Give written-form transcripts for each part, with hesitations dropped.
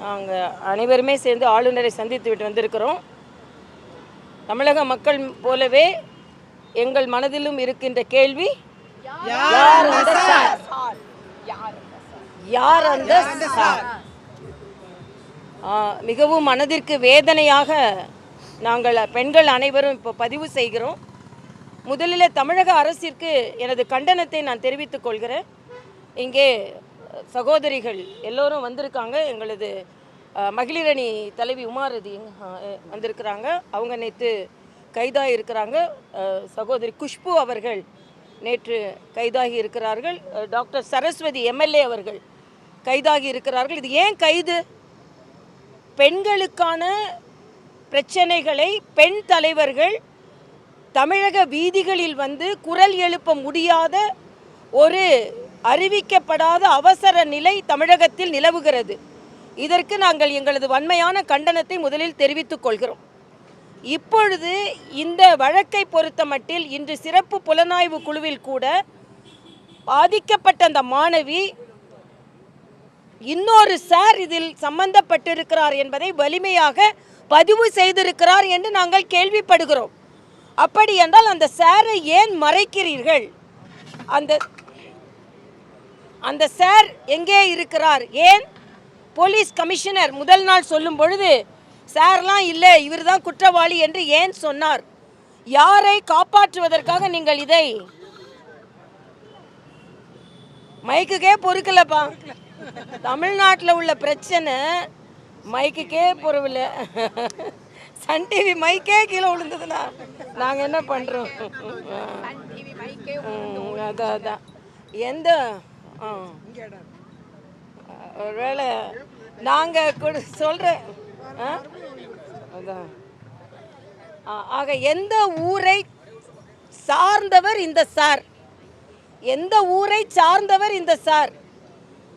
நாங்கள் அனைவருமே சேர்ந்து ஆளுநரை சந்தித்து விட்டு வந்திருக்கிறோம். தமிழக மக்கள் போலவே எங்கள் மனதிலும் இருக்கின்ற கேள்வி, யார் அந்த சார்? யார் அந்த சார்? மிகவும் மனதிற்கு வேதனையாக நாங்கள் பெண்கள் அனைவரும் இப்போ பதிவு செய்கிறோம். முதலில் தமிழக அரசிற்கு எனது கண்டனத்தை நான் தெரிவித்துக் கொள்கிறேன். இங்கே சகோதரிகள் எல்லோரும் வந்திருக்காங்க. எங்களது மகளிரணி தலைவி உமாரதி வந்திருக்கிறாங்க. அவங்க நேற்று கைதாகி இருக்கிறாங்க. சகோதரி குஷ்பு அவர்கள் நேற்று கைதாகி இருக்கிறார்கள். டாக்டர் சரஸ்வதி எம்எல்ஏ அவர்கள் கைதாகி இருக்கிறார்கள். இது ஏன் கைது? பெண்களுக்கான பிரச்சனைகளை பெண் தலைவர்கள் தமிழக வீதிகளில் வந்து குரல் எழுப்ப முடியாத ஒரு அறிவிக்கப்படாத அவசர நிலை தமிழகத்தில் நிலவுகிறது. இதற்கு நாங்கள் எங்களது வன்மையான கண்டனத்தை முதலில் தெரிவித்துக் கொள்கிறோம். இப்பொழுது இந்த வழக்கை பொறுத்த மட்டில் இன்று சிறப்பு புலனாய்வு குழுவில் கூட பாதிக்கப்பட்ட அந்த மாணவி இன்னொரு சார் இதில் சம்பந்தப்பட்டிருக்கிறார் என்பதை வலிமையாக பதிவு செய்திருக்கிறார் என்று நாங்கள் கேள்விப்படுகிறோம். அப்படி என்றால் அந்த சாரை ஏன் மறைக்கிறீர்கள்? அந்த சார் எங்கே இருக்கிறார்? ஏன் போலீஸ் கமிஷனர் முதல் நாள் சொல்லும் பொழுது சார்லாம் இல்லை, இவர் தான் குற்றவாளி என்று ஏன் சொன்னார்? யாரை காப்பாற்றுவதற்காக நீங்கள் இதை மைக்குக்கே பொறுக்கலப்பா. தமிழ்நாட்டில் உள்ள பிரச்சனை மைக்குக்கே பொறுவில்லை. சன் டிவி மைக்கே கீழே விழுந்ததுன்னா நாங்கள் என்ன பண்ணுறோம்? அதான் எந்த ஒருவேளை நாங்கள் சொல்கிறேன். அதான் ஆக எந்த ஊரை சார்ந்தவர் இந்த சார்? எந்த ஊரை சார்ந்தவர் இந்த சார்?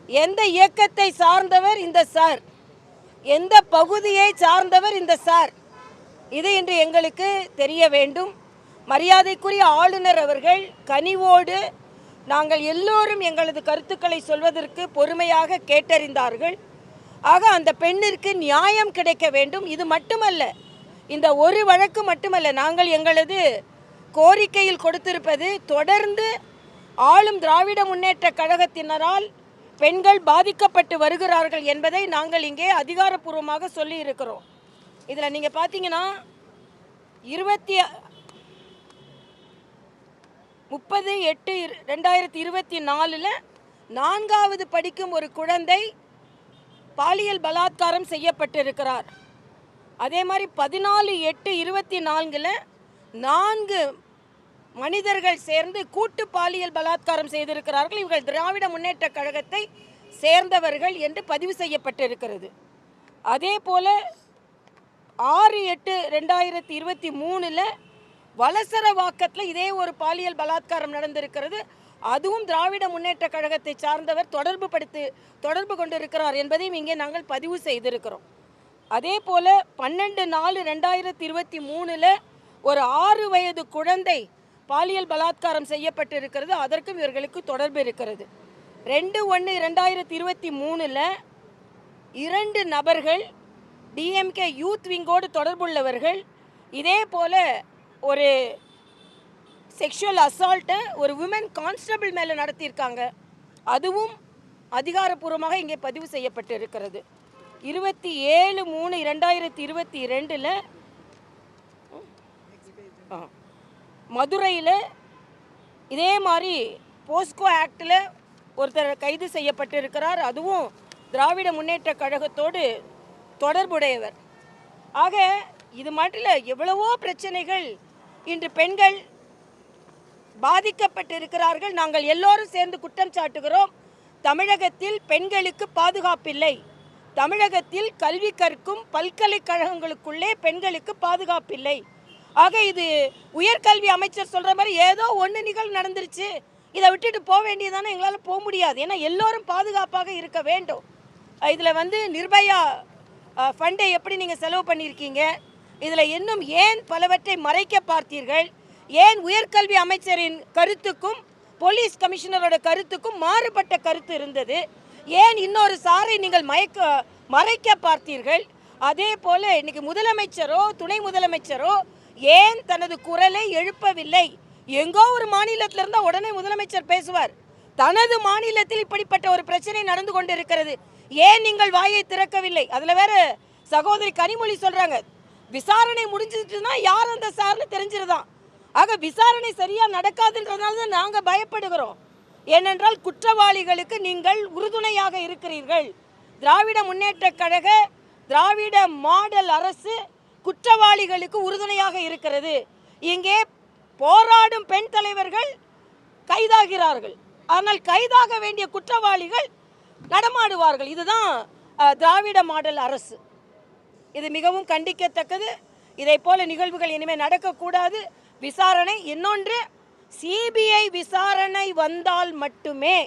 எந்த இயக்கத்தை சார்ந்தவர் இந்த சார்? எந்த பகுதியை சார்ந்தவர் இந்த சார்? இது இன்று எங்களுக்கு தெரிய வேண்டும். மரியாதைக்குரிய ஆளுநர் அவர்கள் கனிவோடு நாங்கள் எல்லோரும் எங்களது கருத்துக்களை சொல்வதற்கு பொறுமையாக கேட்டறிந்தார்கள். ஆக அந்த பெண்ணிற்கு நியாயம் கிடைக்க வேண்டும். இது மட்டுமல்ல, இந்த ஒரு வழக்கு மட்டுமல்ல, நாங்கள் எங்களது கோரிக்கையில் கொடுத்திருப்பது தொடர்ந்து ஆளும் திராவிட முன்னேற்ற கழகத்தினரால் பெண்கள் பாதிக்கப்பட்டு வருகிறார்கள் என்பதை நாங்கள் இங்கே அதிகாரப்பூர்வமாக சொல்லி இருக்கிறோம். இதில் நீங்கள் பார்த்தீங்கன்னா 30/8/2024 4வது படிக்கும் ஒரு குழந்தை பாலியல் பலாத்காரம் செய்யப்பட்டிருக்கிறார். அதே மாதிரி 14/8/24 4 மனிதர்கள் சேர்ந்து கூட்டு பாலியல் பலாத்காரம் செய்திருக்கிறார்கள். இவர்கள் திராவிட முன்னேற்ற கழகத்தை சேர்ந்தவர்கள் என்று பதிவு செய்யப்பட்டிருக்கிறது. அதே போல 6/8/2023 வலசரவாக்கத்தில் இதே ஒரு பாலியல் பலாத்காரம் நடந்திருக்கிறது. அதுவும் திராவிட முன்னேற்ற கழகத்தை சார்ந்தவர் தொடர்பு கொண்டிருக்கிறார் என்பதையும் இங்கே நாங்கள் பதிவு செய்திருக்கிறோம். அதே போல 12/4/2023 ஒரு 6 வயது குழந்தை பாலியல் பலாத்காரம் செய்யப்பட்டிருக்கிறது. அதற்கும் இவர்களுக்கு தொடர்பு இருக்கிறது. 2/1/2023 2 நபர்கள் டிஎம்கே யூத் விங்கோடு தொடர்புள்ளவர்கள் இதே போல ஒரு செக்ஷுவல் அசால்ட்டை ஒரு விமன் கான்ஸ்டபிள் மேலே நடத்தியிருக்காங்க. அதுவும் அதிகாரப்பூர்வமாக இங்கே பதிவு செய்யப்பட்டு இருக்கிறது. 27/3/2022 மதுரையில் இதே மாதிரி போஸ்கோ ஆக்டில் ஒருத்தர் கைது செய்யப்பட்டு இருக்கிறார். அதுவும் திராவிட முன்னேற்ற கழகத்தோடு தொடர்புடையவர். ஆக இது மட்டும் எவ்வளவோ பிரச்சனைகள் இன்று பெண்கள் பாதிக்கப்பட்டிருக்கிறார்கள். நாங்கள் எல்லோரும் சேர்ந்து குற்றம் சாட்டுகிறோம். தமிழகத்தில் பெண்களுக்கு பாதுகாப்பில்லை. தமிழகத்தில் கல்வி கற்கும் பல்கலைக்கழகங்களுக்குள்ளே பெண்களுக்கு பாதுகாப்பில்லை. ஆக இது உயர்கல்வி அமைச்சர் சொல்கிற மாதிரி ஏதோ ஒன்று நிகழ்வு நடந்துருச்சு, இதை விட்டுட்டு போக வேண்டியதானே. எங்களால் போக முடியாது. ஏன்னா எல்லோரும் பாதுகாப்பாக இருக்க வேண்டும். இதில் நிர்பயா ஃபண்டை எப்படி நீங்கள் செலவு பண்ணியிருக்கீங்க? இதில் இன்னும் ஏன் பலவற்றை மறைக்க பார்த்தீர்கள்? ஏன் உயர்கல்வி அமைச்சரின் கருத்துக்கும் போலீஸ் கமிஷனரோட கருத்துக்கும் மாறுபட்ட கருத்து இருந்தது? ஏன் இன்னொரு சாரை நீங்கள் மறைக்க பார்த்தீர்கள். அதே போல இன்னைக்கு முதலமைச்சரோ துணை முதலமைச்சரோ ஏன் தனது குரலை எழுப்பவில்லை? எங்கோ ஒரு மாநிலத்தில் இருந்தால் உடனே முதலமைச்சர் பேசுவார். தனது மாநிலத்தில் இப்படிப்பட்ட ஒரு பிரச்சனை நடந்து கொண்டிருக்கிறது, ஏன் நீங்கள் வாயை திறக்கவில்லை? அதில் வேற சகோதரி கனிமொழி சொல்றாங்க, விசாரணை முடிஞ்சிட்டுனா யார் அந்த சார்னு தெரிஞ்சிருதான். ஆக விசாரணை சரியா நடக்காதுன்றதுனால தான் நாங்கள் பயப்படுகிறோம். ஏனென்றால் குற்றவாளிகளுக்கு நீங்கள் உறுதுணையாக இருக்கிறீர்கள். திராவிட முன்னேற்ற கழக திராவிட மாடல் அரசு குற்றவாளிகளுக்கு உறுதுணையாக இருக்கிறது. இங்கே போராடும் பெண் தலைவர்கள் கைதாகிறார்கள், ஆனால் கைதாக வேண்டிய குற்றவாளிகள் நடமாடுவார்கள். இதுதான் திராவிட மாடல் அரசு. இது மிகவும் கண்டிக்கத்தக்கது. இதை போல நிகழ்வுகள் இனிமேல் நடக்கக்கூடாது. விசாரணை, இன்னொன்று சிபிஐ விசாரணை வந்தால் மட்டுமே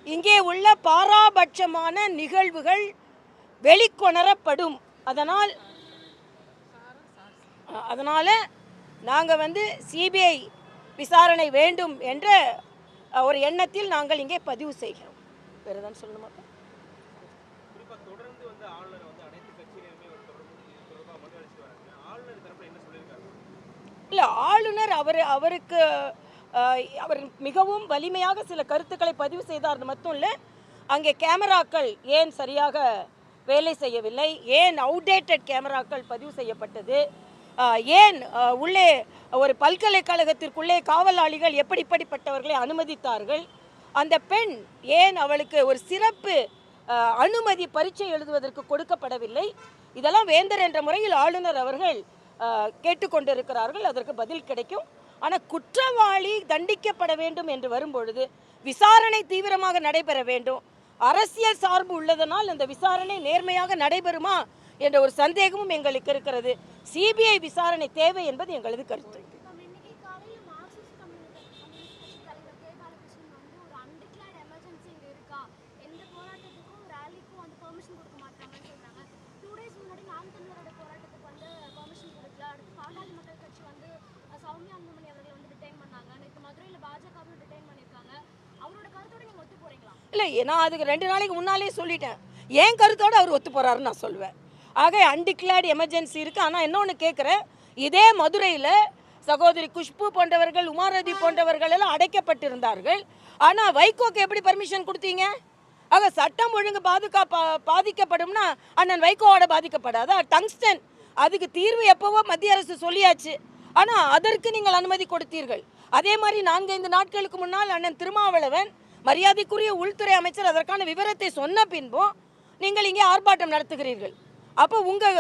இங்கே உள்ள பாராபட்சமான நிகழ்வுகள் வெளிக்கொணரப்படும். அதனால் நாங்கள் சிபிஐ விசாரணை வேண்டும் என்ற ஒரு எண்ணத்தில் நாங்கள் இங்கே பதிவு செய்கிறோம். வேறு எதாவது சொல்லணுமா? இல்லை, ஆளுநர் அவருக்கு அவர் மிகவும் வலிமையாக சில கருத்துக்களை பதிவு செய்தார். அது மட்டும் இல்லை, அங்கே கேமராக்கள் ஏன் சரியாக வேலை செய்யவில்லை, ஏன் அவுடேட்டட் கேமராக்கள் பதிவு செய்யப்பட்டது, ஏன் உள்ளே ஒரு பல்கலைக்கழகத்திற்குள்ளே காவலாளிகள் எப்படிப்பட்டவர்களை அனுமதித்தார்கள், அந்த பெண் ஏன் அவளுக்கு ஒரு சிறப்பு அனுமதி பரீட்சை எழுதுவதற்கு கொடுக்கப்படவில்லை, இதெல்லாம் வேந்தர் என்ற முறையில் ஆளுநர் அவர்கள் கேட்டுக்கொண்டிருக்கிறார்கள். அதற்கு பதில் கிடைக்கும். ஆனால் குற்றவாளி தண்டிக்கப்பட வேண்டும் என்று வரும்பொழுது விசாரணை தீவிரமாக நடைபெற வேண்டும். அரசியல் சார்பு உள்ளதனால் அந்த விசாரணை நேர்மையாக நடைபெறுமா என்ற ஒரு சந்தேகமும் எங்களுக்கு இருக்கிறது. சிபிஐ விசாரணை தேவை என்பது எங்களது கருத்து. இல்லை, நான் அதுக்கு 2 நாளைக்கு முன்னாலே சொல்லிட்டேன். ஏன் கருத்தோடு அவர் ஒத்து போகிறாருன்னு நான் சொல்லுவேன். ஆக அன்டிக்ளேர்டு எமர்ஜென்சி இருக்குது. ஆனால் இன்னொன்று கேட்குறேன், இதே மதுரையில் சகோதரி குஷ்பு போன்றவர்கள், உமாரதி போன்றவர்கள் எல்லாம் அடைக்கப்பட்டிருந்தார்கள். ஆனால் வைகோக்கு எப்படி பர்மிஷன் கொடுத்தீங்க? ஆக சட்டம் ஒழுங்கு பாதிக்கப்படும்னா அண்ணன் வைகோவோட பாதிக்கப்படாதா? டங்ஸ்டன் அதுக்கு தீர்வு எப்போவோ மத்திய அரசு சொல்லியாச்சு. ஆனால் அதற்கு நீங்கள் அனுமதி கொடுத்தீர்கள். அதே மாதிரி 4-5 நாட்களுக்கு முன்னால் அண்ணன் திருமாவளவன் மரியாதைக்குரிய உள்துறை அமைச்சர் அதற்கான விவரத்தை சொன்ன பின்பும் நீங்கள் இங்கே ஆர்ப்பாட்டம் நடத்துகிறீர்கள். அப்போ உங்கள்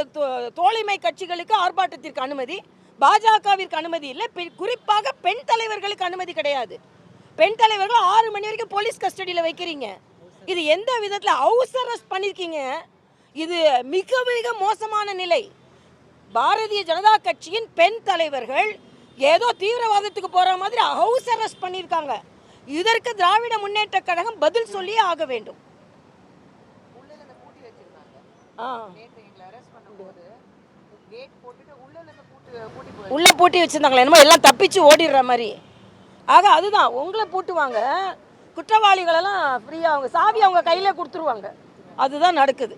தோழமை கட்சிகளுக்கு ஆர்ப்பாட்டத்திற்கு அனுமதி, பாஜகவிற்கு அனுமதி இல்லை. குறிப்பாக பெண் தலைவர்களுக்கு அனுமதி கிடையாது. பெண் தலைவர்கள் 6 மணி வரைக்கும் போலீஸ் கஸ்டடியில் வைக்கிறீங்க. இது எந்த விதத்தில் ஹவுஸ் அரெஸ்ட் பண்ணியிருக்கீங்க? இது மிக மிக மோசமான நிலை. பாரதிய ஜனதா கட்சியின் பெண் தலைவர்கள் ஏதோ தீவிரவாதத்துக்கு போகிற மாதிரி ஹவுஸ் அரெஸ்ட் பண்ணியிருக்காங்க. இதற்கு திராவிட முன்னேற்ற கழகம் பதில் சொல்லியே ஆக வேண்டும். உள்ள பூட்டி வச்சிருந்தாங்களா என்னமோ, எல்லாம் தப்பிச்சு ஓடிடுற மாதிரி. ஆக அதுதான், உங்களை பூட்டுவாங்க, குற்றவாளிகளெல்லாம் ஃப்ரீயாக அவங்க சாவி அவங்க கையில் கொடுத்துருவாங்க. அதுதான் நடக்குது.